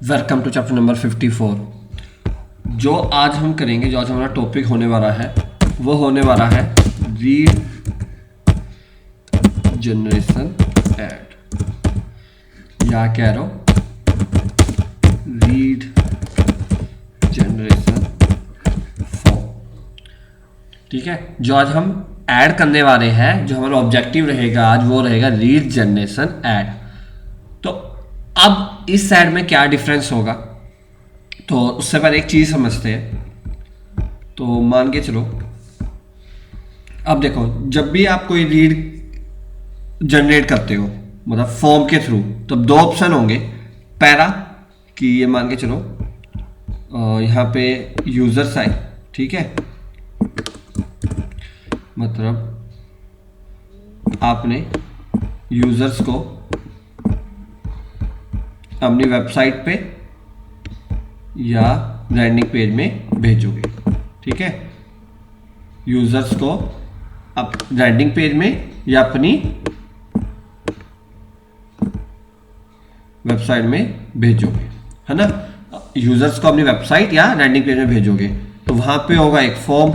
Welcome to chapter number 54। जो आज हम करेंगे, जो आज हमारा टॉपिक होने वाला है वो होने वाला है रीड जनरेशन एड, या कह रहा हूँ रीड जनरेशन फॉर्म। ठीक है, जो आज हम ऐड करने वाले हैं, जो हमारा ऑब्जेक्टिव रहेगा आज वो रहेगा रीड जनरेशन ऐड। तो अब इस साइड में क्या डिफरेंस होगा, तो उससे पहले एक चीज समझते हैं। तो मान के चलो, अब देखो, जब भी आप कोई रीड जनरेट करते हो मतलब फॉर्म के थ्रू, तो दो ऑप्शन होंगे। पहला कि ये मान के चलो यहाँ पे यूजर्स आए, ठीक है, मतलब आपने यूजर्स को अपनी वेबसाइट पे या लैंडिंग पेज में भेजोगे। ठीक है, यूजर्स को आप लैंडिंग पेज में या अपनी वेबसाइट में भेजोगे, है ना। यूजर्स को अपनी वेबसाइट या लैंडिंग पेज में भेजोगे तो वहां पे होगा एक फॉर्म,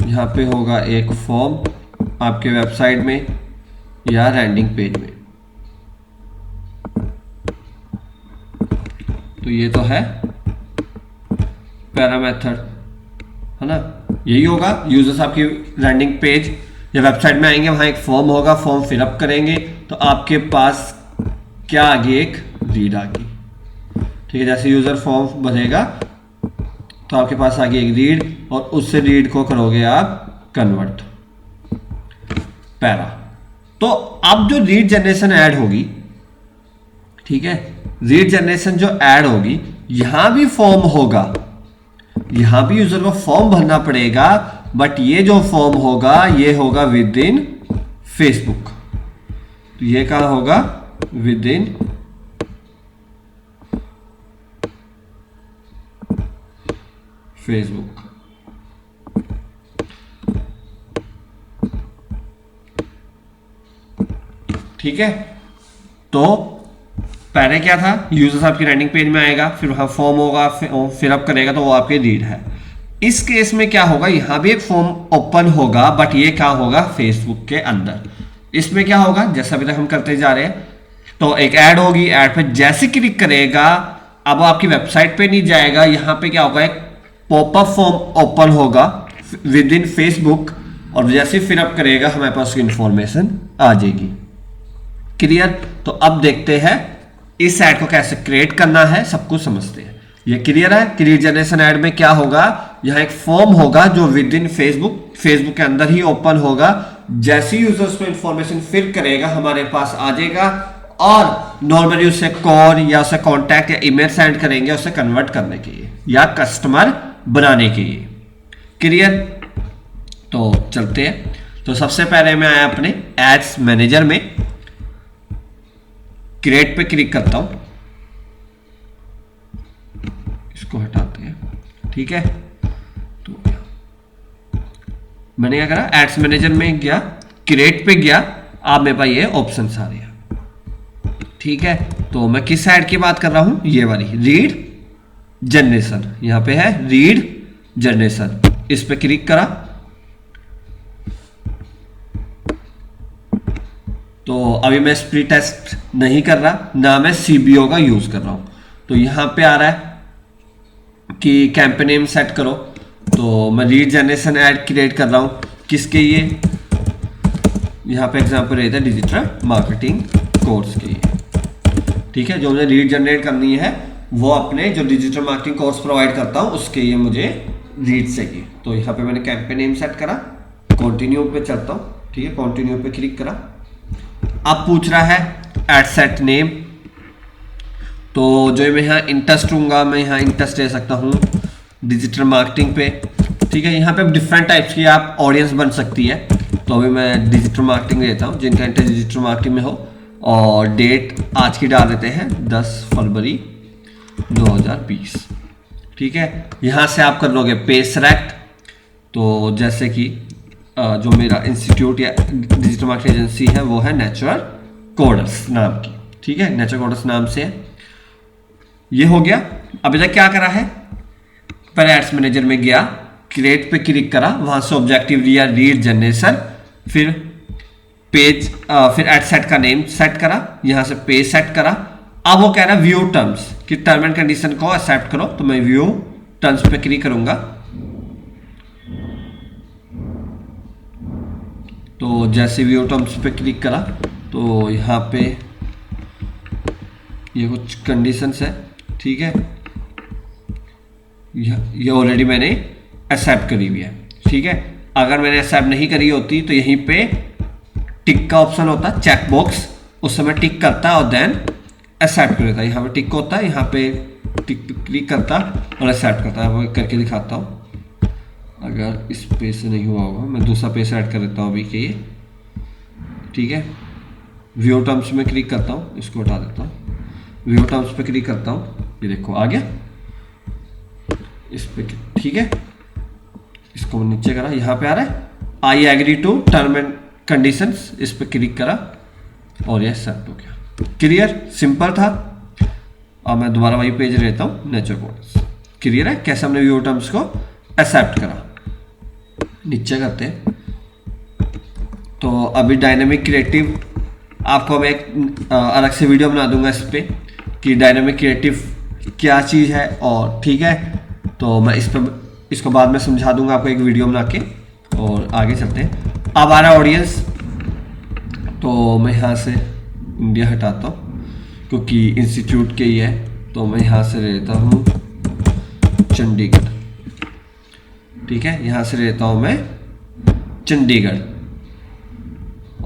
यहां पे होगा एक फॉर्म आपके वेबसाइट में या लैंडिंग पेज में। तो ये तो है पहला मेथड, है ना। यही होगा, यूजर्स आपकी लैंडिंग पेज या वेबसाइट में आएंगे, वहां एक फॉर्म होगा, फॉर्म फिलअप करेंगे तो आपके पास क्या आ गई, एक रीड आ गई। ठीक है, जैसे यूजर फॉर्म भरेगा तो आपके पास आ गई एक रीड और उससे रीड को करोगे आप कन्वर्ट। पहला तो अब जो रीड जनरेशन ऐड होगी, ठीक है, रीड जनरेशन जो ऐड होगी, यहां भी फॉर्म होगा, यहां भी यूजर को फॉर्म भरना पड़ेगा, बट ये जो फॉर्म होगा ये होगा विद इन फेसबुक। तो ये कहां होगा, विद इन फेसबुक। ठीक है, तो पहले क्या था, यूजर्स आपकी लैंडिंग पेज में आएगा, फिर वहां फॉर्म होगा, फिलअप करेगा तो वो आपकी रीड है। इस केस में क्या होगा, यहां भी एक फॉर्म ओपन होगा, बट ये क्या होगा, फेसबुक के अंदर। इसमें क्या होगा, जैसा अभी तक हम करते जा रहे हैं, तो एक ऐड होगी, ऐड पे जैसे क्लिक करेगा अब आपकी वेबसाइट पे नहीं जाएगा, यहां पे क्या होगा, एक पॉपअप फॉर्म ओपन होगा विद इन फेसबुक, और जैसे फिलअप करेगा हमारे पास उसकी इंफॉर्मेशन आ जाएगी। क्लियर। तो अब देखते हैं इस ऐड को कैसे क्रिएट करना है, सब कुछ समझते हैं। ये क्लियर है। क्रिएट जनरेशन ऐड में क्या होगा, यहां एक फॉर्म होगा जो विद इन फेसबुक के अंदर ही ओपन होगा। जैसे ही यूजर्स को इंफॉर्मेशन फिल करेगा हमारे पास आ जाएगा, और नॉर्मली उसे कॉल या उसे कॉन्टैक्ट या ईमेल सेंड करेंगे उसे कन्वर्ट करने के लिए या कस्टमर बनाने के लिए। क्लियर। तो चलते हैं। तो सबसे पहले मैं आया अपने एड्स मैनेजर में, क्रिएट पे क्लिक करता हूं, इसको हटाते हैं। ठीक है, तो मैंने क्या करा, एड्स मैनेजर में गया, क्रिएट पे गया, आप मेरे पास ये ऑप्शन आ रहे हैं। ठीक है, तो मैं किस ऐड की बात कर रहा हूं, ये वाली रीड जनरेशन। यहां पे है रीड जनरेशन, इस पे क्लिक करा तो अभी मैं स्प्लिट टेस्ट नहीं कर रहा, ना मैं सीबीओ का यूज कर रहा हूं। तो यहां पे आ रहा है कि कैंपेन नेम सेट करो, तो मैं रीड जनरेशन ऐड क्रिएट कर रहा हूं, किसके लिए, यहां पे एग्जांपल रहता है डिजिटल मार्केटिंग कोर्स के लिए। ठीक है, जो मुझे रीड जनरेट करनी है वो अपने जो डिजिटल मार्केटिंग कोर्स प्रोवाइड करता हूं उसके लिए मुझे रीड चाहिए। तो यहां पे मैंने कैंपेन नेम सेट करा, कंटिन्यू पे चलता हूं। ठीक है, कंटिन्यू पे क्लिक करा, अब पूछ रहा है एड सेट नेम, तो जो मैं यहाँ इंटरेस्ट लूंगा, मैं यहाँ इंटरेस्ट ले सकता हूँ डिजिटल मार्केटिंग पे। ठीक है, यहाँ पे डिफरेंट टाइप्स की आप ऑडियंस बन सकती है, तो अभी मैं डिजिटल मार्केटिंग लेता हूँ, जिनका इंटरेस्ट डिजिटल मार्केटिंग में हो, और डेट आज की डाल देते हैं 10 फरवरी 2020। ठीक है, यहाँ से आप कर लोगे पे सेलेक्ट, तो जैसे कि जो मेरा इंस्टीट्यूट या डिजिटल मार्केटिंग एजेंसी है वो है नेचुरल कोडर्स नाम की, ठीक है, नेचर कोडर्स नाम से है। ये हो गया। अभी तक क्या करा है, पहले एड्स मैनेजर में गया, क्रिएट पे क्लिक करा, वहां से ऑब्जेक्टिव लिया रीड जनरेशन, फिर पेज, फिर एड सेट का नेम सेट करा, यहां से पेज सेट करा। अब वो कह रहा है व्यू टर्म्स कि टर्म एंड कंडीशन को एक्सेप्ट करो, तो मैं व्यू टर्म्स पे क्लिक करूंगा। तो जैसे व्यू टर्म्स पे क्लिक करा तो यहाँ पे ये कुछ कंडीशंस है, ठीक है, ये ऑलरेडी मैंने एक्सेप्ट करी हुई है, ठीक है। अगर मैंने एक्सेप्ट नहीं करी होती तो यहीं पे टिक का ऑप्शन होता है, चेक बॉक्स, उस समय टिक करता और देन एक्सेप्ट कर देता। यहाँ पे टिक होता है, यहाँ पे टिक पे क्लिक करता और एक्सेप्ट करता है। वो करके दिखाता हूँ, अगर इस पेज से नहीं हुआ होगा, मैं दूसरा पेज ऐड कर देता हूँ अभी के ये, ठीक है। व्यू टर्म्स में क्लिक करता हूँ, इसको हटा देता हूँ, व्यू टर्म्स पे क्लिक करता हूँ, ये देखो आ गया इस पे, ठीक है। इसको नीचे करा, यहाँ पे आ रहा है I agree to term and conditions, इस पे क्लिक करा और ये एक्सेप्ट हो गया। क्लियर, सिंपल था। अब मैं दोबारा वही पेज रहता हूँ, नेचर कोडर्स। क्लियर है कैसे हमने व्यू टर्म्स को एक्सेप्ट करा। नीचे करते हैं तो अभी डायनेमिक क्रिएटिव आपको मैं एक अलग से वीडियो बना दूंगा इस पे कि डायनेमिक क्रिएटिव क्या चीज़ है, और ठीक है, तो मैं इसको बाद में समझा दूंगा आपको एक वीडियो बना के। और आगे चलते हैं। अब आ रहा ऑडियंस, तो मैं यहाँ से इंडिया हटाता हूँ क्योंकि इंस्टीट्यूट के ही है, तो मैं यहाँ से रहता हूँ चंडीगढ़, ठीक है, यहाँ से रहता हूँ मैं चंडीगढ़,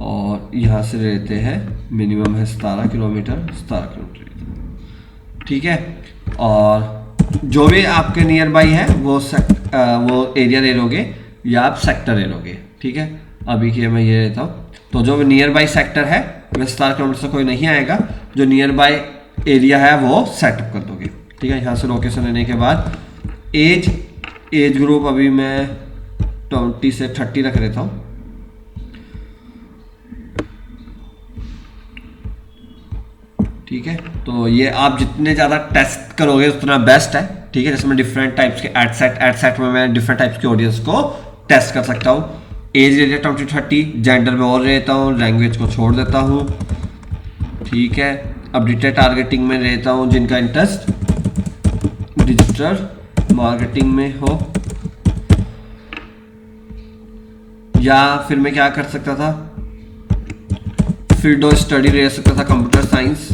और यहाँ से रहते हैं मिनिमम है 17 किलोमीटर, 17 किलोमीटर, ठीक है। और जो भी आपके नियर बाई है वो एरिया ले लोगे या आप सेक्टर ले लोगे, ठीक है। अभी के मैं ये रहता हूँ, तो जो नियर बाई सेक्टर है वह 17 किलोमीटर से कोई नहीं आएगा, जो नियर बाई एरिया है वो सेटअप कर दोगे, ठीक है। यहाँ से लोकेशन लेने के बाद एज ग्रुप अभी मैं 20 से 30 रख देता हूँ, ठीक है। तो ये आप जितने ज़्यादा टेस्ट करोगे उतना बेस्ट है, ठीक है। जैसे मैं डिफरेंट टाइप्स के एड सेट में मैं डिफरेंट टाइप्स के ऑडियंस को टेस्ट कर सकता हूँ। एज ले लिया 20-30, जेंडर में और रहता हूँ, लैंग्वेज को छोड़ देता हूँ, ठीक है। अब डिजिटल टारगेटिंग में रहता हूँ जिनका इंटरेस्ट डिजिटल मार्केटिंग में हो, या फिर मैं क्या कर सकता था, फील्ड ऑफ स्टडी ले सकता था कंप्यूटर साइंस,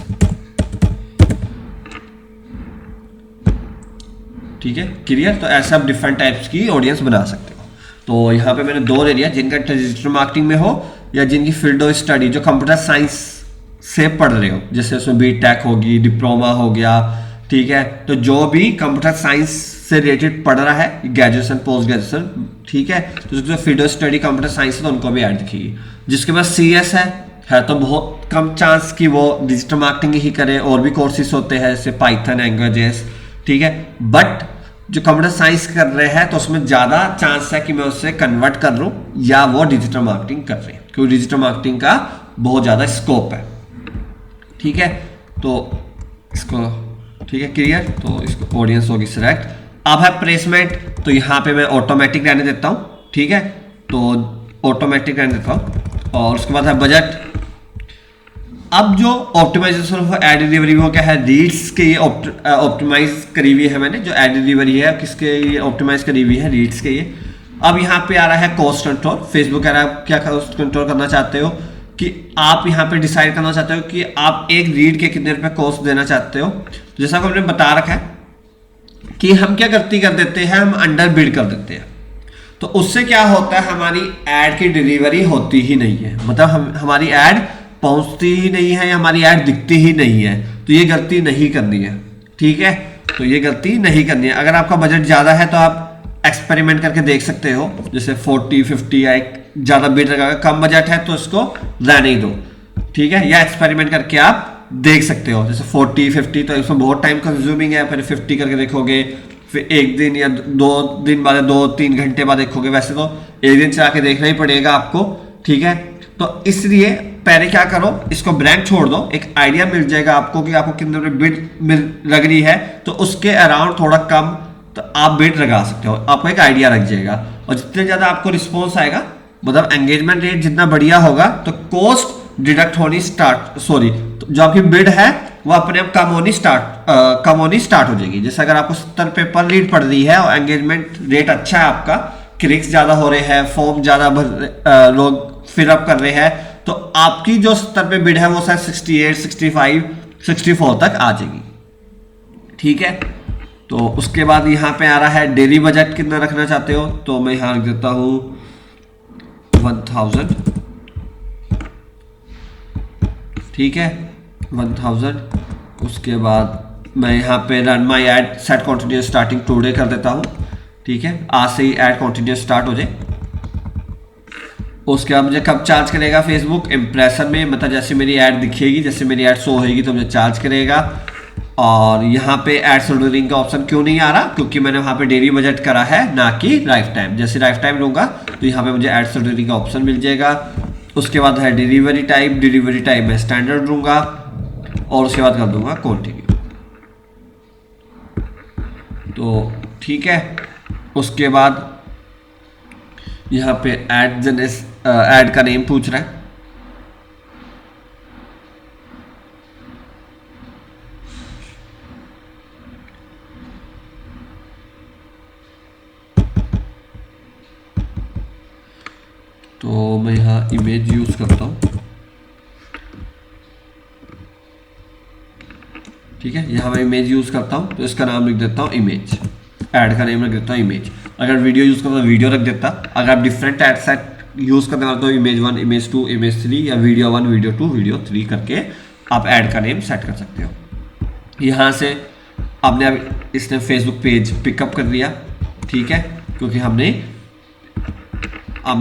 ठीक है। क्लियर, तो ऐसे आप डिफरेंट टाइप्स की ऑडियंस बना सकते हो। तो यहाँ पे मैंने दो ले लिया, जिनका डिजिटल मार्केटिंग में हो या जिनकी फील्ड ऑफ स्टडी जो कंप्यूटर साइंस से पढ़ रहे हो, जैसे उसमें बीटेक होगी, डिप्लोमा हो गया, ठीक है। तो जो भी कंप्यूटर साइंस से रिलेटेड पढ़ रहा है, ग्रेजुएशन पोस्ट ग्रेजुएशन, ठीक है, तो उसकी field of study computer science है तो उनको भी ऐड दिखेगी। जिसके पास CS है तो बहुत कम चांस कि वो डिजिटल मार्केटिंग ही करे, और भी कोर्सेज होते हैं जैसे पाइथन, एंगुलर, ठीक है। बट जो कंप्यूटर साइंस कर रहे हैं तो उसमें ज़्यादा चांस है कि मैं उससे कन्वर्ट कर लूँ या वो डिजिटल मार्केटिंग कर रहे हैं, क्योंकि डिजिटल मार्केटिंग का बहुत ज़्यादा स्कोप है, ठीक है। तो इसको, ठीक है, क्लियर। तो इसको ऑडियंस होगी सिलेक्ट। अब है प्लेसमेंट, तो यहाँ पे मैं ऑटोमेटिक रहने देता हूँ, ठीक है। तो ऑटोमेटिक रहने देता हूँ, और उसके बाद है बजट। अब जो ऑप्टिमाइजेशन ऑफ एड डिलीवरी वो क्या है, रीड्स के ये ऑप्टिमाइज करी हुई है मैंने, जो एड डिलीवरी है किसके ये ऑप्टिमाइज करी हुई है, रीड्स के ये। अब यहाँ पे आ रहा है कॉस्ट कंट्रोल। फेसबुक कह रहा है क्या कॉस्ट कंट्रोल करना चाहते हो, कि आप यहाँ पे डिसाइड करना चाहते हो कि आप एक रीड के कितने रुपए कॉस्ट देना चाहते हो। जैसा कि हमने बता रखा है कि हम क्या गलती कर देते हैं, हम अंडर बिड कर देते हैं, तो उससे क्या होता है, हमारी एड की डिलीवरी होती ही नहीं है, मतलब हमारी एड पहुंचती ही नहीं है, हमारी ऐड दिखती ही नहीं है। तो ये गलती नहीं करनी है, ठीक है। तो ये गलती नहीं करनी है। अगर आपका बजट ज़्यादा है तो आप एक्सपेरिमेंट करके देख सकते हो, जैसे 40-50 या एक ज़्यादा बिड लगा। कम बजट है तो इसको रहने ही दो, ठीक है, या एक्सपेरिमेंट करके आप देख सकते हो। जैसे 40-50 तो इसमें बहुत टाइम कंज्यूमिंग है, फिर 50 करके देखोगे, फिर एक दिन या 2 दिन बाद, 2-3 घंटे बाद देखोगे। वैसे तो एक दिन चला के देखना ही पड़ेगा आपको, ठीक है। तो इसलिए पहले क्या करो, इसको ब्लैंक छोड़ दो, एक आइडिया मिल जाएगा आपको कि आपको कितने में बिड मिल लग रही है, तो उसके अराउंड थोड़ा कम तो आप बिड लगा सकते हो, आपको एक आइडिया लग जाएगा। और जितने ज़्यादा आपको रिस्पॉन्स आएगा, मतलब एंगेजमेंट रेट जितना बढ़िया होगा, तो कॉस्ट डिडक्ट होनी स्टार्ट, सॉरी, तो जो आपकी बिड है वो अपने आप कम होनी स्टार्ट हो जाएगी। जैसे अगर आपको 70 पे पर लीड पड़ रही है और एंगेजमेंट रेट अच्छा है आपका, क्लिक्स ज़्यादा हो रहे हैं, फॉर्म ज़्यादा लोग फिलअप कर रहे हैं, तो आपकी जो 70 पे बिड है वो शायद 68, 65, 64 तक आ जाएगी। ठीक है, तो उसके बाद यहाँ पे आ रहा है डेली बजट कितना रखना चाहते हो, तो मैं यहाँ रख देता हूँ 1000। ठीक है, 1000। उसके बाद मैं यहाँ पे रन माई ad set continuous starting today कर देता हूँ। ठीक है, आज से ही एड कॉन्टिन्यूस स्टार्ट हो जाए। उसके बाद मुझे कब चार्ज करेगा फेसबुक, इंप्रेशन में, मतलब जैसे मेरी ऐड दिखेगी, जैसे मेरी ऐड शो होगी तो मुझे चार्ज करेगा। और यहाँ पे एड शेड्यूलिंग का ऑप्शन क्यों नहीं आ रहा, क्योंकि मैंने वहाँ पे डेली बजट करा है, ना कि लाइफ टाइम। जैसे लाइफ टाइम लूँगा तो यहाँ पे मुझे एड शेड्यूलिंग का ऑप्शन मिल जाएगा। उसके बाद है डिलीवरी टाइम मैं स्टैंडर्ड लूँगा और उसके बाद कर दूंगा कंटिन्यू। तो ठीक है, उसके बाद यहाँ पे ऐड का नेम पूछ रहा है। तो मैं यहाँ इमेज यूज करता हूँ। ठीक है, यहाँ मैं इमेज यूज करता हूँ, तो इसका नाम लिख देता हूँ इमेज, ऐड का नेम रख देता हूँ इमेज। अगर वीडियो यूज करता तो वीडियो रख देता। अगर आप डिफरेंट ऐड सेट यूज करने वाले तो इमेज 1, इमेज 2, इमेज 3, या वीडियो 1, वीडियो 2, वीडियो 3 करके आप ऐड का नेम सेट कर सकते हो। यहाँ से आपने अब इसने फेसबुक पेज पिकअप कर लिया। ठीक है, क्योंकि हमने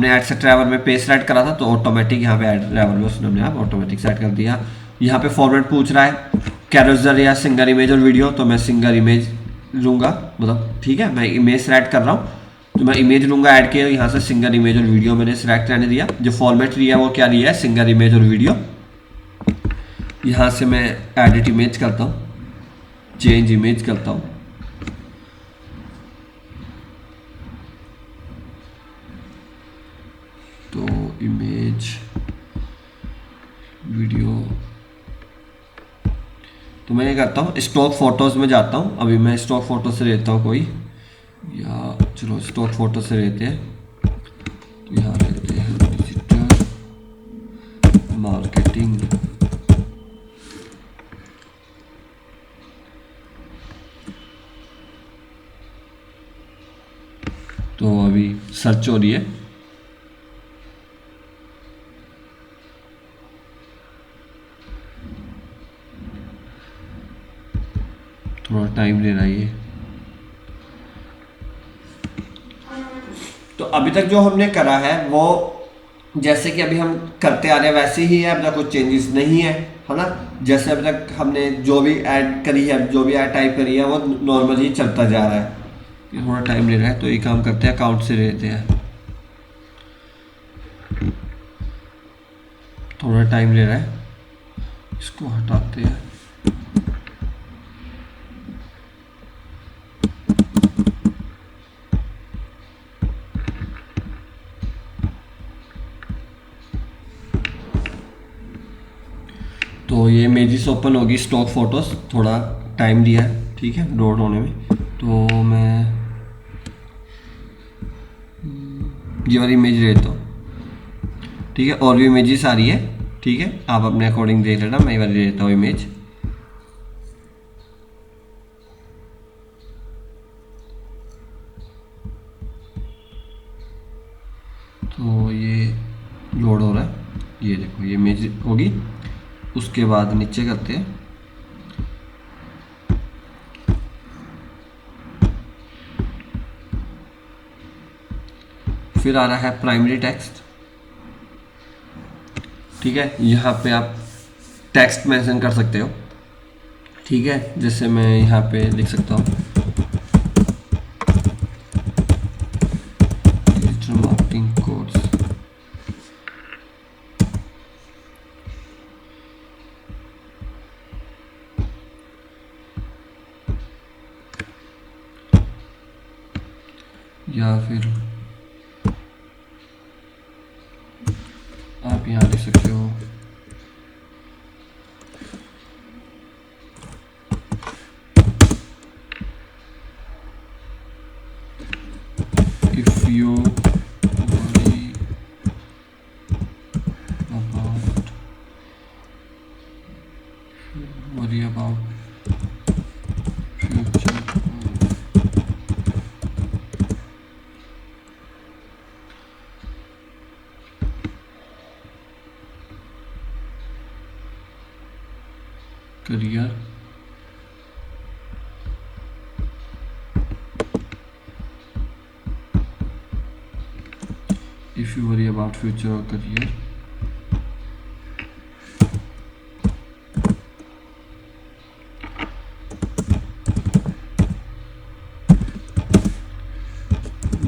ऐड सेट ड्राइवर में पेज सेट करा था, तो ऑटोमेटिक यहाँ पे ऐड ड्राइवर में उसने हमने ऑटोमेटिक सेट कर दिया। यहाँ पे फॉर्मेट पूछ रहा है कैरोसेल या सिंगल इमेज और वीडियो, तो मैं सिंगल इमेज लूँगा, मतलब ठीक है, मैं इमेज सेलेक्ट कर रहा हूँ तो मैं इमेज लूँगा ऐड के। यहाँ से सिंगल इमेज और वीडियो मैंने सेलेक्ट करने दिया। जो फॉर्मेट लिया वो क्या लिया है, सिंगल इमेज और वीडियो। यहाँ से मैं एडिट इमेज करता हूँ, चेंज इमेज करता हूँ। तो इमेज वीडियो, तो मैं ये करता हूँ स्टॉक फोटोज़ में जाता हूँ। अभी मैं स्टॉक फोटो से लेता हूँ कोई, या चलो स्टॉक फोटो से लेते हैं, तो यहाँ लेते हैं डिजिटल मार्केटिंग। तो अभी सर्च हो रही है। थोड़ा टाइम ले रहा है ये। तो अभी तक जो हमने करा है वो जैसे कि अभी हम करते आ रहे हैं वैसे ही है, अभी तक कुछ चेंजेस नहीं है ना। जैसे अभी तक हमने जो भी ऐड करी है, जो भी ऐड टाइप करी है, वो नॉर्मल ही चलता जा रहा है। ये थोड़ा टाइम ले रहा है, तो ये काम करते हैं, अकाउंट से लेते हैं। थोड़ा टाइम ले रहा है, इसको हटाते हैं। तो ये इमेजेस ओपन होगी, स्टॉक फोटोज, थोड़ा टाइम दिया है, ठीक है, लोड होने में। तो मैं ये वाली इमेज लेता हूँ। ठीक है, और भी इमेजेस आ रही है, ठीक है, आप अपने अकॉर्डिंग देख लेना। मैं ये वाली लेता हूँ इमेज। तो ये लोड हो रहा है, ये देखो ये इमेज होगी। उसके बाद नीचे करते हैं, फिर आ रहा है प्राइमरी टेक्स्ट। ठीक है, यहाँ पे आप टेक्स्ट मेंशन कर सकते हो। ठीक है, जैसे मैं यहाँ पे लिख सकता हूँ डिजिटल मार्केटिंग कोर्स। या फिर आप यहाँ लिख सकते हो if you worry about future career if you worry about future or career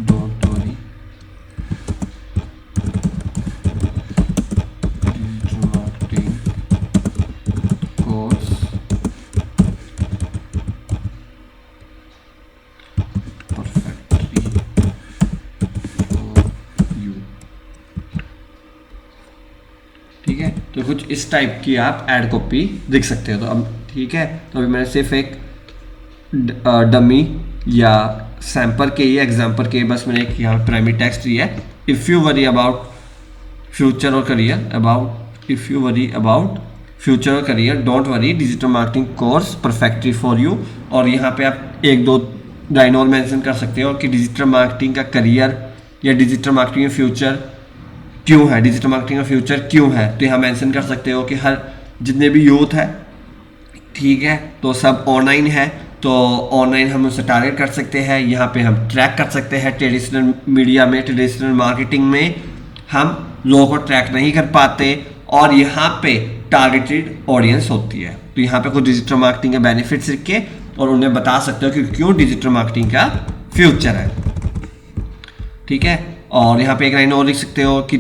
don't worry digital marketing course perfectly for you। ठीक है, तो कुछ इस टाइप की आप ऐड कॉपी लिख सकते हो। तो अब ठीक है, तो अभी मैंने सिर्फ एक डमी या सैम्पल के ही एग्जाम्पल के बस मैंने एक यहाँ प्राइमरी टेक्स्ट दिया है। If you worry about future और career about if you worry about future और career don't worry digital marketing course perfectly for you. और यहाँ पे आप एक दो लाइन और मेंशन कर सकते हो कि डिजिटल मार्केटिंग का करियर या डिजिटल मार्केटिंग फ्यूचर क्यों है, डिजिटल मार्केटिंग का फ्यूचर क्यों है। तो यहाँ मेंशन कर सकते हो कि हर जितने भी यूथ है, ठीक है, तो सब ऑनलाइन है, तो ऑनलाइन हम उसे टारगेट कर सकते हैं। यहाँ पे हम ट्रैक कर सकते हैं। ट्रेडिशनल मीडिया में, ट्रेडिशनल मार्केटिंग में हम लोगों को ट्रैक नहीं कर पाते और यहाँ पे टारगेटेड ऑडियंस होती है। तो यहाँ पे कुछ डिजिटल मार्केटिंग के बेनिफिट्स लिख के और उन्हें बता सकते हो कि क्यों डिजिटल मार्केटिंग का फ्यूचर है। ठीक है, और यहाँ पे एक लाइन और लिख सकते हो कि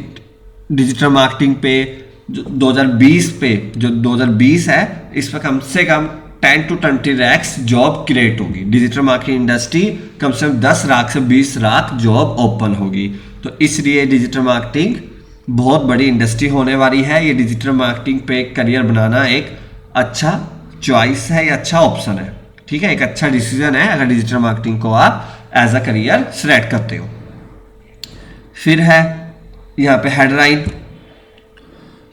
डिजिटल मार्केटिंग पे जो 2020 पे जो 2020 है, इस पर कम से कम 10 to 20 लाख जॉब क्रिएट होगी। डिजिटल मार्केटिंग इंडस्ट्री कम से कम 10 लाख से 20 लाख जॉब ओपन होगी। तो इसलिए डिजिटल मार्केटिंग बहुत बड़ी इंडस्ट्री होने वाली है। ये डिजिटल मार्केटिंग पे करियर बनाना एक अच्छा चॉइस है या अच्छा ऑप्शन है। ठीक है, एक अच्छा डिसीजन है अगर डिजिटल मार्केटिंग को आप एज अ करियर सेलेक्ट करते हो। फिर है यहाँ पे हेडलाइन,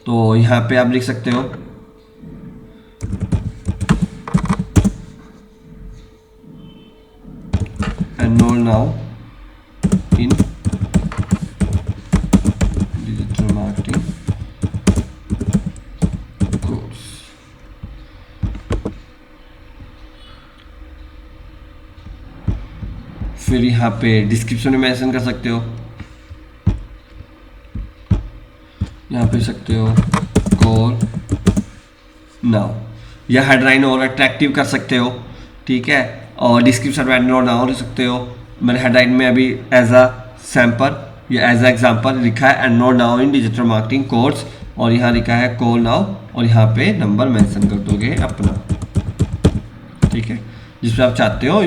तो यहाँ पे आप लिख सकते हो enrol now in digital marketing course. फिर यहाँ पे डिस्क्रिप्शन में मेंशन कर सकते हो, यहाँ पे सकते हो कॉल नाउ, या हेडलाइन और अट्रैक्टिव कर सकते हो। ठीक है, और डिस्क्रिप्शन में एनरोल नाउ लिख सकते हो। मैंने हेडलाइन में अभी एज अ सैम्पल या एज अ एग्जाम्पल लिखा है enrol now in digital marketing course, और यहाँ लिखा है कॉल नाउ और यहाँ पे नंबर मेंशन कर दोगे अपना। ठीक है, जिस पर आप चाहते हो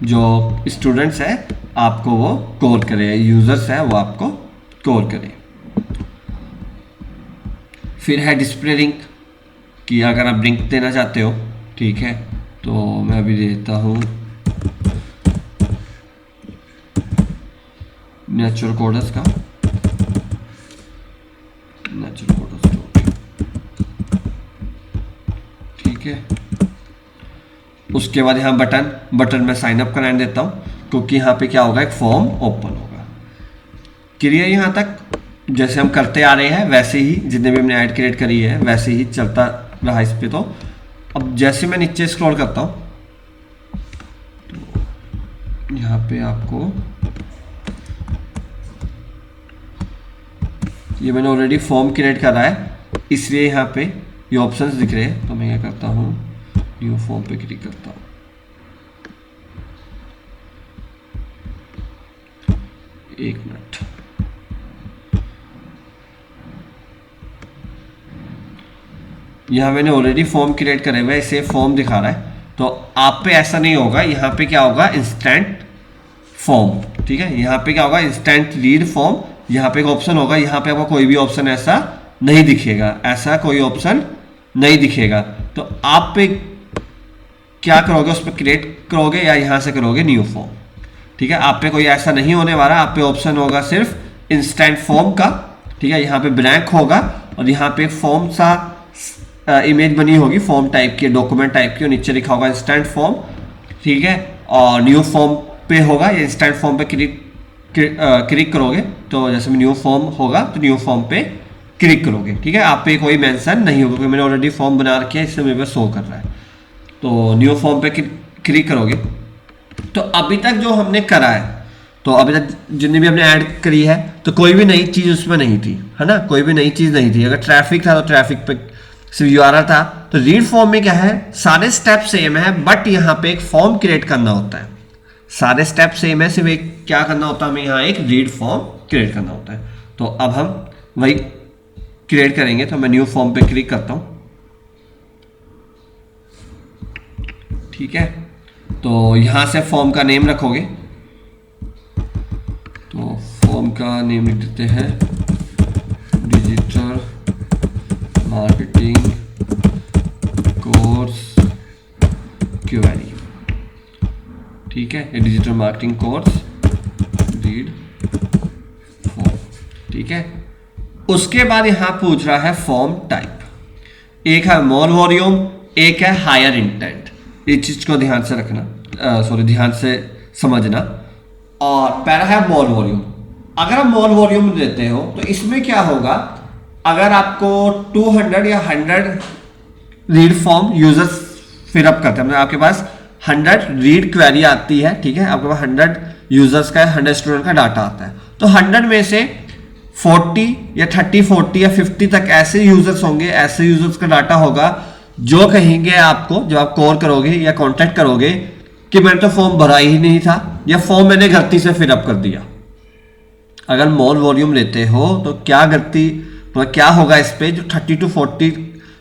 जो स्टूडेंट्स है आपको वो कॉल करे, यूजर्स है वो आपको कॉल करे। फिर है डिस्प्ले लिंक, कि अगर आप लिंक देना चाहते हो, ठीक है, तो मैं अभी देता हूँ नेचुरल कोडर्स का, नेचुरल कोडर्स ठीक है। उसके बाद यहाँ बटन में साइन अप कराने देता हूँ, क्योंकि यहाँ पे क्या होगा, एक फॉर्म ओपन होगा। क्लियर यहाँ तक? जैसे हम करते आ रहे हैं वैसे ही जितने भी हमने ऐड क्रिएट करी है वैसे ही चलता रहा इस पे। तो अब जैसे मैं नीचे स्क्रॉल करता हूँ तो यहाँ पे आपको ये मैंने ऑलरेडी फॉर्म क्रिएट करा है, इसलिए यहाँ पे ये ऑप्शंस दिख रहे हैं। तो मैं क्या करता हूँ, न्यू फॉर्म पे क्लिक करता हूँ। एक मिनट, यहाँ मैंने ऑलरेडी फॉर्म क्रिएट करे हुए, इसे फॉर्म दिखा रहा है। तो आप पे ऐसा नहीं होगा, यहाँ पे क्या होगा, इंस्टेंट फॉर्म, ठीक है। यहाँ पे क्या होगा, इंस्टेंट रीड फॉर्म, यहाँ पे एक ऑप्शन होगा, यहाँ पे आपको कोई भी ऑप्शन ऐसा नहीं दिखेगा, ऐसा कोई ऑप्शन नहीं दिखेगा। तो आप पे क्या करोगे, उस पर क्रिएट करोगे या यहाँ से करोगे न्यू फॉर्म, ठीक है। आप पे कोई ऐसा नहीं होने वाला, आप पे ऑप्शन होगा सिर्फ इंस्टेंट फॉर्म का, ठीक है। यहाँ पे ब्लैंक होगा और यहाँ पे फॉर्म सा इमेज बनी होगी, फॉर्म टाइप की, डॉक्यूमेंट टाइप की, और नीचे लिखा होगा इंस्टेंट फॉर्म, ठीक है। और न्यू फॉर्म पे होगा, या इंस्टेंट फॉर्म पे क्लिक करोगे तो जैसे न्यू फॉर्म होगा तो न्यू फॉर्म पे क्लिक करोगे, ठीक है। आप पे कोई मेंशन नहीं होगा, क्योंकि मैंने ऑलरेडी फॉर्म बना रखी है, इससे मेरे पे शो कर रहा है। तो न्यू फॉर्म पे क्लिक करोगे तो अभी तक जो हमने करा है, तो अभी तक जितनी भी हमने ऐड करी है, तो कोई भी नई चीज़ उसमें नहीं थी, है ना, कोई भी नई चीज़ नहीं थी। अगर ट्रैफिक था तो ट्रैफिक पे सिर्फ यूआरएल था। तो रीड फॉर्म में क्या है, सारे स्टेप सेम है, बट यहाँ पे एक फॉर्म क्रिएट करना होता है। सारे स्टेप सेम है, सिर्फ एक क्या करना होता है, हमें यहाँ एक रीड फॉर्म क्रिएट करना होता है। तो अब हम वही क्रिएट करेंगे। तो मैं न्यू फॉर्म पे क्लिक करता हूँ, ठीक है। तो यहाँ से फॉर्म का नेम रखोगे, तो फॉर्म का नेम लिख देते हैं डिजिटल मार्केटिंग कोर्स क्वेरी, ठीक है। ये digital marketing course read form, ठीक है। उसके बाद यहाँ पूछ रहा है फॉर्म टाइप, एक है मोर वॉल्यूम, एक है हायर इंटेंट। इस चीज को ध्यान से रखना, ध्यान से समझना। और पहला है मोर वॉल्यूम। अगर आप मोर वॉल्यूम देते हो तो इसमें क्या होगा, अगर आपको 200 या 100 रीड फॉर्म यूजर्स फिलअप करते हैं, मतलब आपके पास 100 रीड क्वेरी आती है, ठीक है, आपके पास 100 यूजर्स का 100 स्टूडेंट का डाटा आता है, तो 100 में से 40 या 30, 40 या 50 तक ऐसे यूजर्स होंगे, ऐसे यूजर्स का डाटा होगा जो कहेंगे आपको, जब आप कॉल करोगे या कांटेक्ट करोगे कि मैंने तो फॉर्म भरा ही नहीं था, या फॉर्म मैंने गलती से फिलअप कर दिया। अगर मोर वॉल्यूम लेते हो तो क्या गलती, मतलब क्या होगा इस पे, जो 30 to 40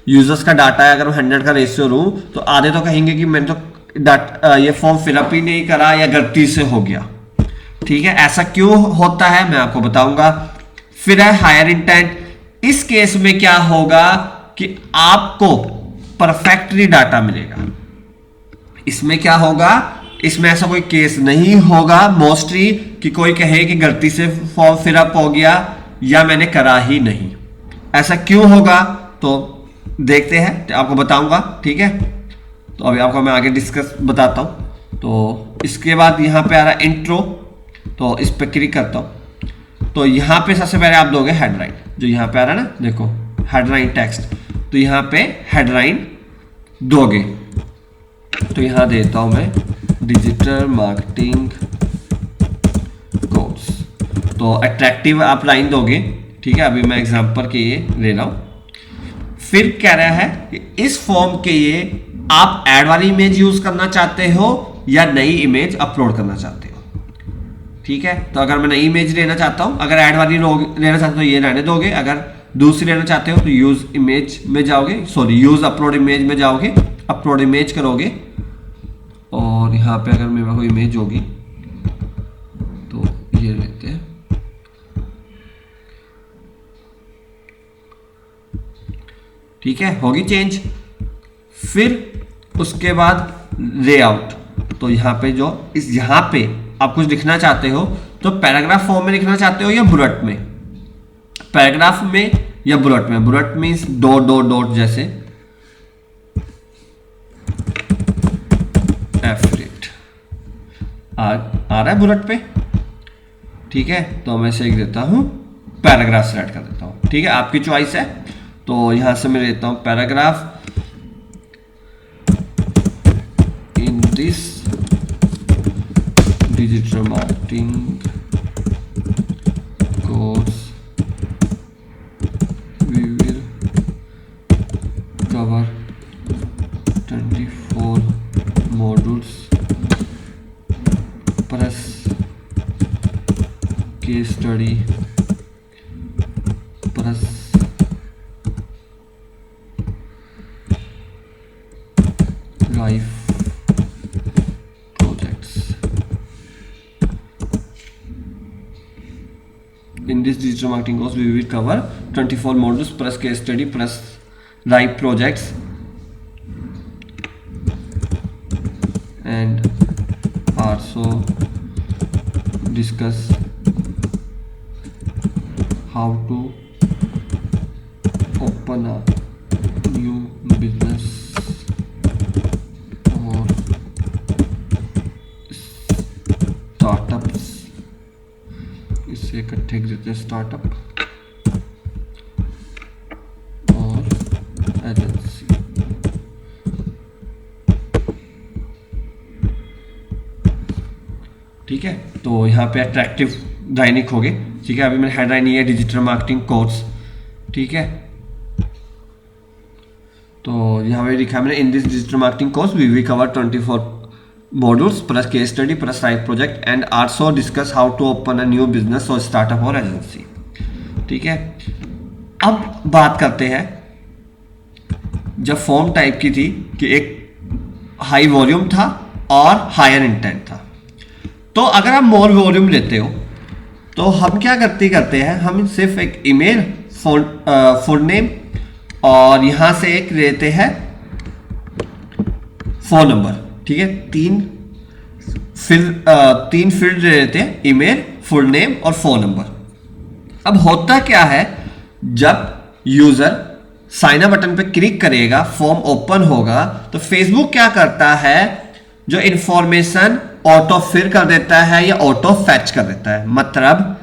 यूजर्स का डाटा है, अगर मैं 100 का रेशियो लूँ तो आधे तो कहेंगे कि मैंने तो ये फॉर्म फिलअप ही नहीं करा या गलती से हो गया, ठीक है। ऐसा क्यों होता है मैं आपको बताऊंगा। फिर है हायर इंटेंट। इस केस में क्या होगा कि आपको परफेक्टली डाटा मिलेगा। इसमें क्या होगा, इसमें ऐसा कोई केस नहीं होगा मोस्टली कि कोई कहे कि गलती से फॉर्म फिलअप हो गया या मैंने करा ही नहीं। ऐसा क्यों होगा तो देखते हैं, आपको बताऊंगा, ठीक है। तो अभी आपको मैं आगे डिस्कस बताता हूं। तो इसके बाद यहाँ पे आ रहा है इंट्रो, तो इस पर क्लिक करता हूं। तो यहाँ पे सबसे पहले आप दोगे हेडलाइन, जो यहाँ पे आ रहा है ना, देखो हेडलाइन टेक्स्ट, तो यहाँ पे हेडलाइन दोगे। तो यहाँ देता हूं मैं डिजिटल मार्केटिंग कोर्स, तो अट्रैक्टिव आप लाइन दोगे, ठीक है। अभी मैं एग्जांपल के ये ले रहा हूं। फिर कह रहा है कि इस फॉर्म के ये आप ऐड वाली इमेज यूज करना चाहते हो या नई इमेज अपलोड करना चाहते हो, ठीक है। तो अगर मैं नई इमेज लेना चाहता हूं, अगर ऐड वाली लेना चाहते हो तो ये रहने दोगे, अगर दूसरी लेना चाहते हो तो यूज इमेज में जाओगे, यूज अपलोड इमेज में जाओगे, अपलोड इमेज करोगे, और यहाँ पे अगर मेरे पास कोई इमेज होगी तो ये लेते हैं, ठीक है, होगी चेंज। फिर उसके बाद लेआउट, तो यहाँ पे जो यहाँ पे आप कुछ लिखना चाहते हो तो पैराग्राफ फॉर्म में लिखना चाहते हो या बुलेट में, पैराग्राफ में या बुलेट में। Bullet means dot dot dot, जैसे एफरेट आ रहा है बुलेट पे, ठीक है। तो मैं से देता हूं पैराग्राफ सेलेक्ट कर देता हूं, ठीक है, आपकी चॉइस है। तो यहां से मैं लेता हूं paragraph, in this digital marketing course we will cover 24 modules plus case study plus life projects, In this digital marketing course, we will cover 24 modules plus case study plus live projects and also discuss how to open a new business or startups. इसे इकट्ठे करते हैं startup और agency. ठीक है, तो यहाँ पे अट्रैक्टिव लाइन लिखोगे। ठीक है, अभी मैंने हेडलाइन ये है डिजिटल मार्केटिंग कोर्स। ठीक है, तो यहाँ पे लिखा है मैंने in this digital marketing course we will cover 24 modules plus case study plus live project and also discuss how to open a new business or startup or agency। ठीक है, अब बात करते हैं जब फॉर्म टाइप की थी कि एक हाई वॉल्यूम था और हायर इंटेंट था। तो अगर आप मोर वॉल्यूम लेते हो तो हम क्या करते हैं, हम सिर्फ एक ईमेल, फुल नेम और यहां से एक लेते हैं फोन नंबर। ठीक है, तीन फील्ड ले लेते हैं, ईमेल, फुल नेम और फोन नंबर। अब होता क्या है, जब यूजर साइन अप बटन पे क्लिक करेगा, फॉर्म ओपन होगा, तो फेसबुक क्या करता है, जो इंफॉर्मेशन ऑटो फिल कर देता है या ऑटो फैच कर देता है। मतलब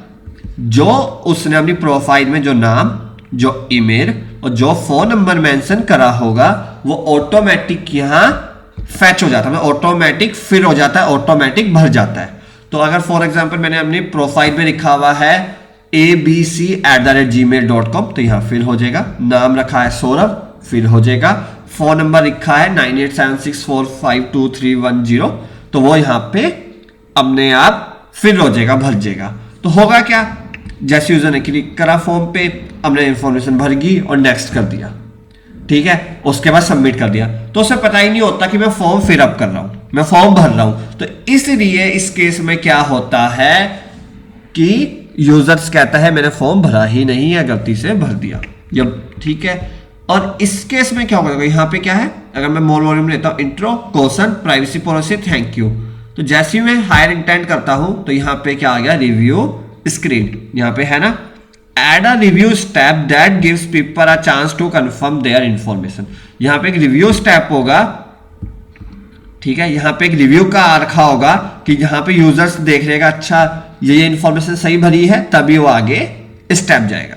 जो उसने अपनी प्रोफाइल में जो नाम, जो ईमेल और जो फोन नंबर मेंशन करा होगा वो ऑटोमेटिक यहां फैच हो जाता है, ऑटोमेटिक फिल हो जाता है, ऑटोमेटिक भर जाता है। तो अगर फॉर एग्जांपल मैंने अपनी प्रोफाइल में लिखा हुआ है abc@gmail.com तो यहां फिल हो जाएगा। नाम रखा है सौरभ, फिल हो जाएगा। फोन नंबर लिखा है 9876452310 तो वो यहां पे अपने आप फिल हो जाएगा, भर जाएगा। तो होगा क्या, जैसे यूजर ने क्लिक करा फॉर्म पे, हमने इंफॉर्मेशन भर गई और नेक्स्ट कर दिया। ठीक है, उसके बाद सबमिट कर दिया, तो उसे पता ही नहीं होता कि मैं फॉर्म फिल अप कर रहा हूं, मैं फॉर्म भर रहा हूं। तो इसलिए इस केस में क्या होता है कि यूजर्स कहता है मैंने फॉर्म भरा ही नहीं है, गलती से भर दिया। जब ठीक है, और इस केस में क्या होगा, यहां पे क्या है, अगर मैं मोर वॉल्यूम लेता हूं, intro, question, privacy policy, thank you. तो जैसे ही मैं हायर इंटेंट करता हूं तो यहां पे क्या आ गया, रिव्यू स्क्रीन। यहां पे है ना, add a review step that gives people a chance to confirm their information. यहां पे एक रिव्यू स्टेप होगा। ठीक है, यहां पे एक रिव्यू का रखा होगा कि यहां पे यूजर्स देख लेगा, अच्छा ये इंफॉर्मेशन सही भरी है, तभी वो आगे स्टेप जाएगा।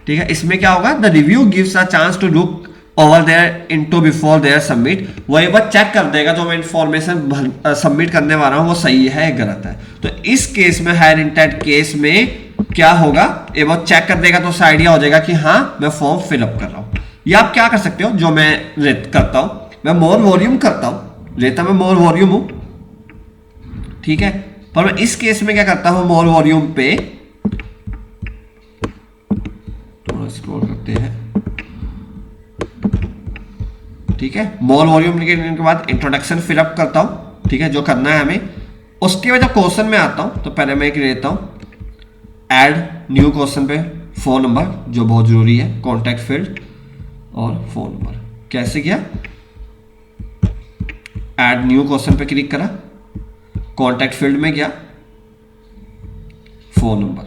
ठीक है, इसमें क्या होगा, the review gives a chance to look over their into before their submit. वो एक बार चेक कर देगा जो मैं इंफॉर्मेशन सबमिट करने वाला हूं वो सही है या गलत है। तो इस केस में, हायर इंटेंट केस में क्या होगा, एक बार चेक कर देगा तो उसे आइडिया हो जाएगा कि हाँ मैं फॉर्म फिलअप कर रहा हूं। या आप क्या कर सकते हो, जो मैं करता हूं, मैं मोर वॉल्यूम करता हूं, लेता मैं मोर वॉल्यूम हूं। ठीक है, पर मैं इस केस में क्या करता हूं, मोर वॉल्यूम पे थोड़ा स्क्रॉल करते हैं। ठीक है, मोर वॉल्यूम लिखने के बाद इंट्रोडक्शन फिलअप करता हूं। ठीक है, जो करना है हमें। उसके बाद जब क्वेश्चन में आता हूं तो पहले मैं एक लेता हूं ऐड न्यू क्वेश्चन पे फोन नंबर, जो बहुत जरूरी है, कॉन्टैक्ट फील्ड और फोन नंबर। कैसे किया, ऐड न्यू क्वेश्चन पे क्लिक करा, कॉन्टैक्ट फील्ड में गया, फोन नंबर।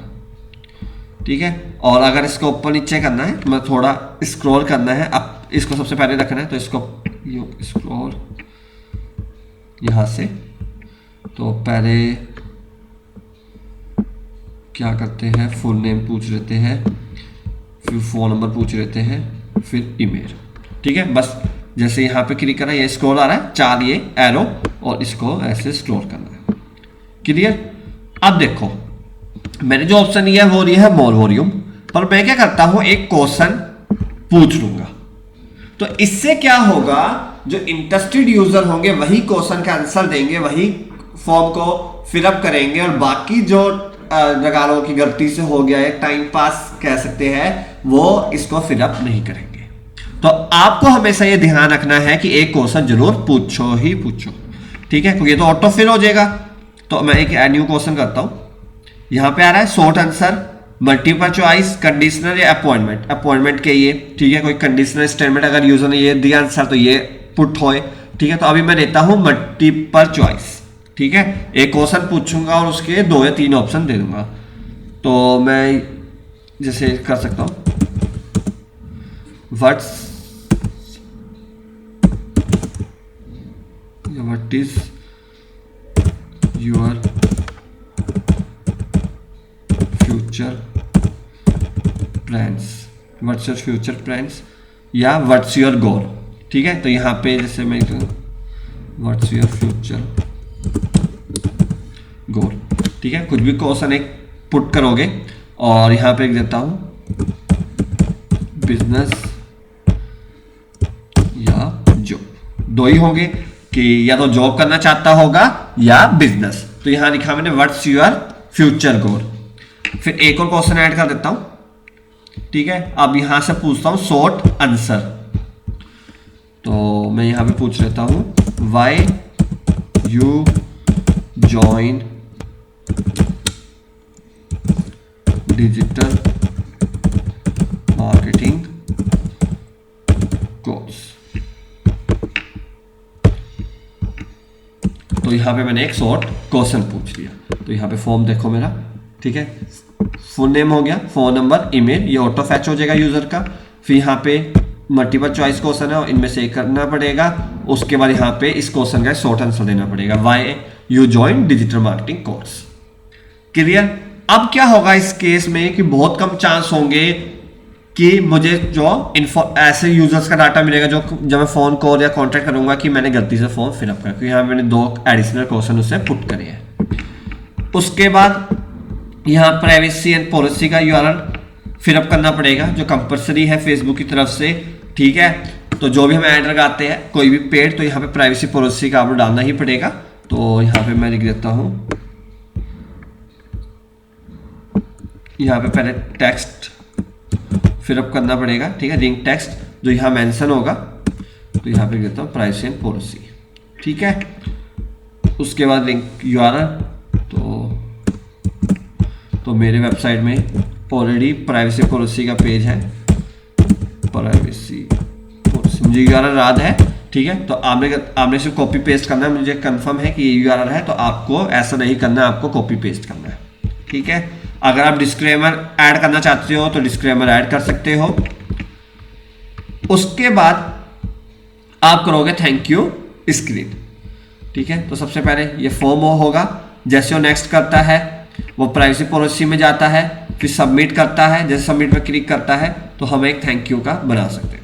ठीक है, और अगर इसको ऊपर नीचे करना है तो मैं थोड़ा स्क्रॉल करना है। अब इसको सबसे पहले रखना है तो इसको स्क्रॉल यहां से, तो पहले क्या करते हैं, फुल नेम पूछ लेते हैं, फिर फोन नंबर पूछ लेते हैं, फिर ईमेल। ठीक है, बस जैसे यहाँ पे क्लिक करा, ये स्क्रॉल आ रहा है, 4 ये एरो, और इसको ऐसे स्क्रॉल करना है। क्लियर। अब देखो मैंने जो ऑप्शन लिया है वो लिया है मोर वॉल्यूम, पर मैं क्या करता हूं, एक क्वेश्चन पूछ लूंगा। तो इससे क्या होगा, जो इंटरेस्टेड यूजर होंगे वही क्वेश्चन का आंसर देंगे, वही फॉर्म को फिलअप करेंगे, और बाकी जो लगा लो कि गलती से हो गया है, टाइम पास कह सकते हैं, वो इसको फिलअप नहीं करेंगे। तो आपको हमेशा ये ध्यान रखना है कि एक क्वेश्चन जरूर पूछो ही पूछो। ठीक है, क्योंकि ये तो ऑटो फिल हो जाएगा। तो मैं एक ऐड न्यू क्वेश्चन करता हूं, यहां पे आ रहा है short answer multiple choice, conditional या अपॉइंटमेंट, अपॉइंटमेंट के ये, ठीक है, कोई कंडीशनल स्टेटमेंट अगर यूजर ने ये दिया आंसर तो ये पुट होए, ठीक है। तो अभी मैं देता हूं मल्टीपल चॉइस, ठीक है, एक क्वेश्चन पूछूंगा और उसके 2 या 3 ऑप्शन दे दूंगा। तो मैं जैसे कर सकता हूं, what is your future plans, what's your future plans या व्हाट्स योर गोल, ठीक है। तो यहाँ पे जैसे मैं व्हाट्स योर फ्यूचर गोल, ठीक है, कुछ भी क्वेश्चन एक पुट करोगे और यहाँ पे देता हूँ बिजनेस या जॉब, 2 ही होंगे कि या तो जॉब करना चाहता होगा या बिजनेस। तो यहाँ लिखा मैंने व्हाट्स योर फ्यूचर गोल। फिर एक और क्वेश्चन ऐड कर देता हूं, ठीक है। अब यहां से पूछता हूं शॉर्ट आंसर। तो मैं यहां पे पूछ लेता हूं why you join digital marketing course. तो यहां पे मैंने एक शॉर्ट क्वेश्चन पूछ लिया। तो यहां पे फॉर्म देखो मेरा, ठीक है, फुल नेम हो गया, फोन नंबर, ईमेल, ये ऑटो फैच हो जाएगा यूजर का। फिर यहाँ पे मल्टीपल चॉइस क्वेश्चन है और इनमें से एक करना पड़ेगा। उसके बाद यहाँ पे इस क्वेश्चन का शॉर्ट आंसर देना पड़ेगा, why you join digital marketing course. Clear. अब क्या होगा इस केस में कि बहुत कम चांस होंगे कि मुझे जो ऐसे यूजर्स का डाटा मिलेगा जो जब मैं फोन कॉल या कॉन्टैक्ट करूंगा कि मैंने गलती से फॉर्म फिलअप करा, क्योंकि यहाँ मैंने 2 एडिशनल क्वेश्चन उससे पुट करे हैं। उसके बाद यहाँ प्राइवेसी एंड पॉलिसी का यूआरएल फिलअप करना पड़ेगा जो कंपलसरी है फेसबुक की तरफ से, ठीक है। तो जो भी हम ऐड लगाते हैं कोई भी पेड, तो यहाँ पे प्राइवेसी पॉलिसी का आपको डालना ही पड़ेगा। तो यहाँ पे मैं लिख देता हूँ, यहाँ पे पहले टेक्स्ट फिलअप करना पड़ेगा, ठीक है, रिंग टेक्स्ट जो यहाँ मेंशन होगा। तो यहाँ पे लिख देता हूँ प्राइवेसी एंड पॉलिसी, ठीक है। उसके बाद लिंक यूआरएल, तो मेरे वेबसाइट में ऑलरेडी प्राइवेसी पॉलिसी का पेज है, प्राइवेसी पॉलिसी मुझे यूआरएल याद है, ठीक है। तो आपने सिर्फ कॉपी पेस्ट करना है, मुझे कंफर्म है कि ये यूआरएल है, तो आपको ऐसा नहीं करना है, आपको कॉपी पेस्ट करना है, ठीक है। अगर आप डिस्क्लेमर ऐड करना चाहते हो तो डिस्क्लेमर ऐड कर सकते हो। उसके बाद आप करोगे थैंक यू स्क्रीन, ठीक है। तो सबसे पहले ये फॉर्म होगा, जैसे वो नेक्स्ट करता है वो प्राइवेसी पॉलिसी में जाता है, फिर सबमिट करता है, जैसे सबमिट पे क्लिक करता है तो हम एक थैंक यू का बना सकते हो।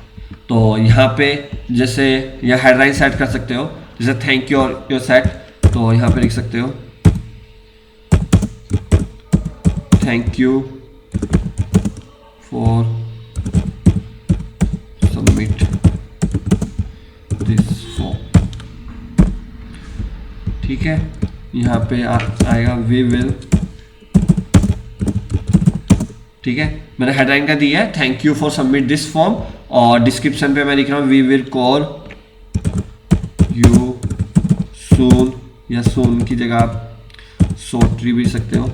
तो यहाँ पे जैसे यह हेडलाइन सेट कर सकते हो, जैसे थैंक यू और योर सेट, तो यहाँ पे लिख सकते हो thank you for submit this form, ठीक है। यहाँ पे आएगा वी विल, ठीक है, मैंने हेडलाइन का दिया है thank you for submit this form, और डिस्क्रिप्शन पे मैं लिख रहा हूँ we will call you soon, या सून की जगह आप शॉर्टली भी सकते हो,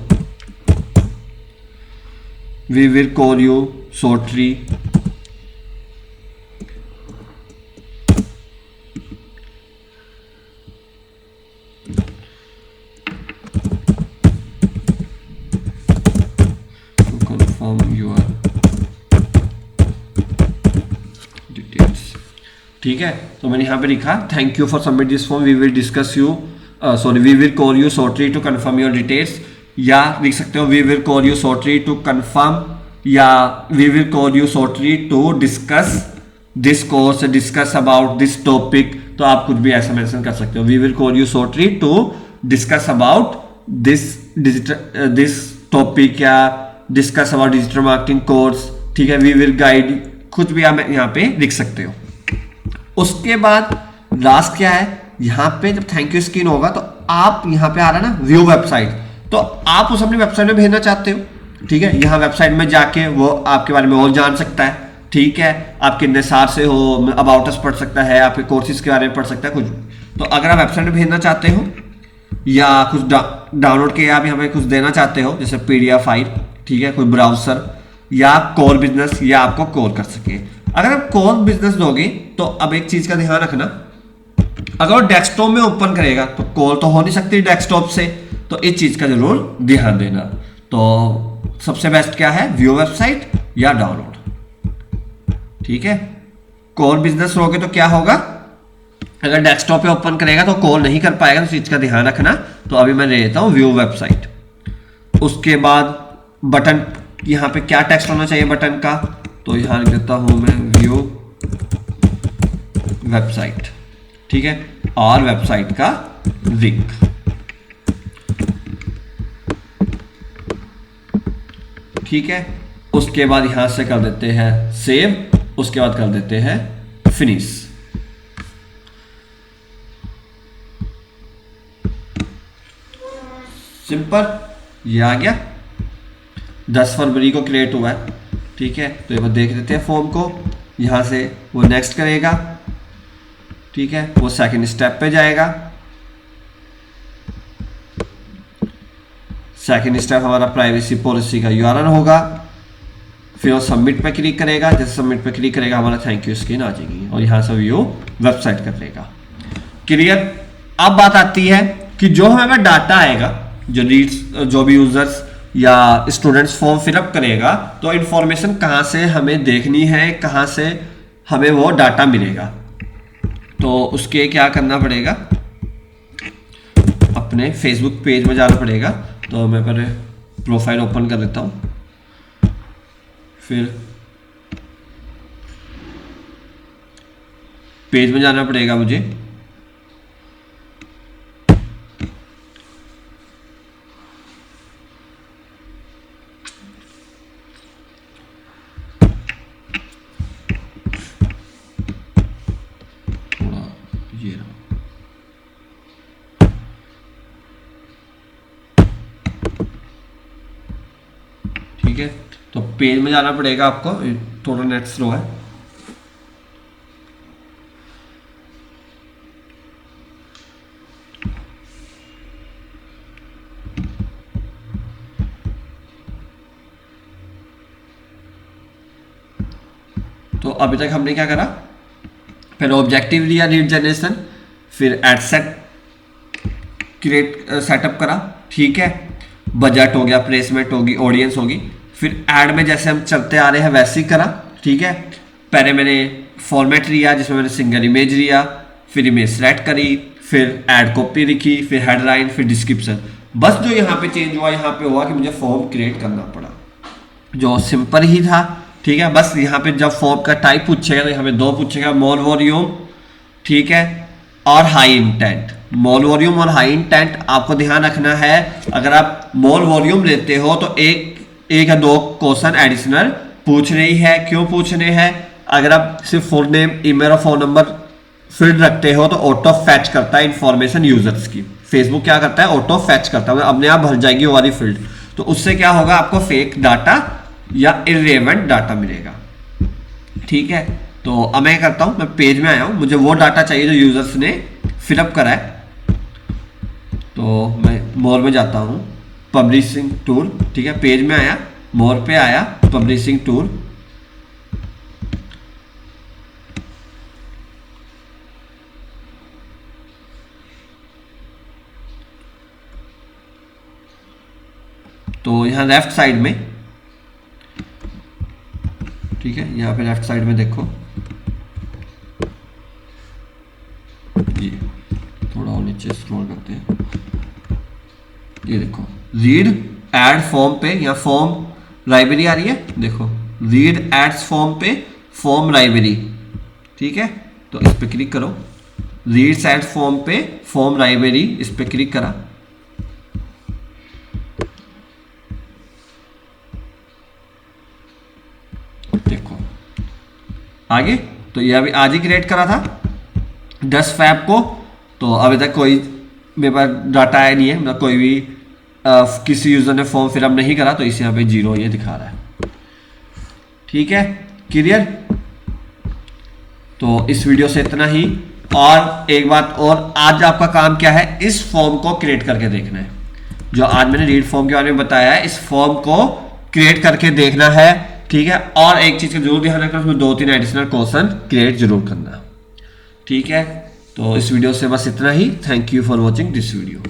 we will call you shortly, ठीक है। तो मैंने यहाँ पे लिखा thank you for submit this form, we will discuss you we will call you shortly to confirm your details, या लिख सकते हो we will call you shortly to confirm, या we will call you shortly to discuss this course, discuss about this topic. तो आप कुछ भी ऐसा मेंशन कर सकते हो, we will call you shortly to discuss about this topic, या discuss about digital marketing course, ठीक है। वी विल गाइड, कुछ भी आप यहाँ पे लिख सकते हो। उसके बाद लास्ट क्या है, यहाँ पे जब थैंक यू स्क्रीन होगा तो आप यहाँ पे आ रहा है ना व्यू वेबसाइट, तो आप उस अपनी वेबसाइट में भेजना चाहते हो, ठीक है। यहाँ वेबसाइट में जाके वो आपके बारे में और जान सकता है, ठीक है, आप कितने साल से हो, अबाउट अस पढ़ सकता है, आपके कोर्सेज के बारे में पढ़ सकता है, कुछ। तो अगर आप वेबसाइट में भेजना चाहते हो या कुछ डाउनलोड के आप यहाँ पे कुछ देना चाहते हो, जैसे PDF फाइल, ठीक है, कोई ब्राउजर या कोर बिजनेस या आपको कोर कर सके। अगर आप कोर बिजनेस दोगे तो अब एक चीज का ध्यान रखना, अगर वो डेस्कटॉप में ओपन करेगा तो कॉल तो हो नहीं सकती डेस्कटॉप से, तो इस चीज का जरूर ध्यान देना। तो सबसे बेस्ट क्या है, व्यू वेबसाइट या डाउनलोड। ठीक है, कोर बिजनेस लोगे तो क्या होगा, अगर डेस्कटॉप पे ओपन करेगा तो कॉल नहीं कर पाएगा, तो इस चीज का ध्यान रखना। तो अभी मैं ले लेता हूं व्यू वेबसाइट। उसके बाद बटन, यहां पे क्या टेक्स्ट होना चाहिए बटन का, तो यहां लिख देता हूं मैं व्यू वेबसाइट। ठीक है, और वेबसाइट का लिंक। ठीक है, उसके बाद यहां से कर देते हैं सेव, उसके बाद कर देते हैं फिनिश। सिंपल, ये आ गया, 10 फरवरी को क्रिएट हुआ है। ठीक है, तो एक बार देख लेते हैं फॉर्म को। यहां से वो नेक्स्ट करेगा, ठीक है, वो सेकंड स्टेप पे जाएगा। सेकंड स्टेप हमारा प्राइवेसी पॉलिसी का यूआरएल होगा, फिर वो सबमिट पे क्लिक करेगा। जैसे सबमिट पे क्लिक करेगा हमारा थैंक यू स्क्रीन आ जाएगी और यहां से व्यू वेबसाइट कर लेगा। क्लियर। अब बात आती है कि जो हमें डाटा आएगा, जो रीड्स, जो भी यूजर्स या स्टूडेंट्स फॉर्म फिलअप करेगा, तो इंफॉर्मेशन कहां से हमें देखनी है, कहां से हमें वो डाटा मिलेगा। तो उसके क्या करना पड़ेगा, अपने फेसबुक पेज में जाना पड़ेगा। तो मैं पहले प्रोफाइल ओपन कर देता हूं, फिर पेज में जाना पड़ेगा मुझे। ठीक है, तो पेज में जाना पड़ेगा आपको, थोड़ा नेट स्लो है। तो अभी तक हमने क्या करा, पहले ऑब्जेक्टिव लिया लीड जनरेशन, फिर एड सेट क्रिएट सेटअप करा। ठीक है, बजट हो गया, प्लेसमेंट होगी, ऑडियंस होगी, फिर ऐड में जैसे हम चलते आ रहे हैं वैसे ही करा। ठीक है, पहले मैंने फॉर्मेट लिया जिसमें मैंने सिंगल इमेज लिया, फिर इमेज सेलेक्ट करी, फिर ऐड कॉपी लिखी, फिर हेडलाइन, फिर डिस्क्रिप्शन। बस जो यहाँ पे चेंज हुआ, यहाँ पे हुआ कि मुझे फॉर्म क्रिएट करना पड़ा, जो सिंपल ही था। ठीक है, बस यहाँ पे जब फॉर्म का टाइप पूछेगा तो यहाँ पे दो पूछेगा, मोल वॉल्यूम, ठीक है, और हाई इंटेंट। मोल वॉल्यूम और हाई इंटेंट आपको ध्यान रखना है। अगर आप मोल वॉल्यूम लेते हो तो एक या दो क्वेश्चन एडिशनल पूछने ही है। क्यों पूछने हैं, अगर आप सिर्फ फुल नेम, ईमेल और फोन नंबर फील्ड रखते हो तो ऑटो फैच करता है इंफॉर्मेशन यूजर्स की। फेसबुक क्या करता है, ऑटो फैच करता है, अपने आप भर जाएगी वो वाली फील्ड। तो उससे क्या होगा, आपको फेक डाटा या इर्रेलेवेंट डाटा मिलेगा। ठीक है, तो अब मैं करता हूं, मैं पेज में आया हूं, मुझे वो डाटा चाहिए जो यूजर्स ने फिलअप करा है। तो मैं मोर में जाता हूं, पब्लिशिंग टूल। ठीक है, पेज में आया, मोर पे आया, पब्लिशिंग टूल। तो यहां लेफ्ट साइड में, ठीक है, यहां पे लेफ्ट साइड में देखो, ये थोड़ा और नीचे स्क्रॉल करते हैं, ये देखो रीड एड फॉर्म पे, यहाँ फॉर्म लाइब्रेरी आ रही है, देखो रीड एड्स फॉर्म पे फॉर्म लाइब्रेरी। ठीक है, तो इस पे क्लिक करो, रीड एड्स फॉर्म पे फॉर्म लाइब्रेरी, इस पे क्लिक करा। देखो आगे, तो ये अभी आज ही क्रिएट करा था 10 फैब को। तो अभी तक कोई मेरे पास डाटा आया नहीं है, मतलब कोई भी किसी यूजर ने फॉर्म फिलअप नहीं करा, तो इस यहाँ पे 0 ये दिखा रहा है। ठीक है, क्लियर। तो इस वीडियो से इतना ही। और एक बात और, आज आपका काम क्या है, इस फॉर्म को क्रिएट करके देखना है। जो आज मैंने रीड फॉर्म के बारे में बताया है, इस फॉर्म को क्रिएट करके देखना है, ठीक है। और एक चीज का जरूर ध्यान रखना, उसमें 2-3 एडिशनल क्वेश्चन क्रिएट जरूर करना, ठीक है। तो इस वीडियो से बस इतना ही। Thank you for watching this video.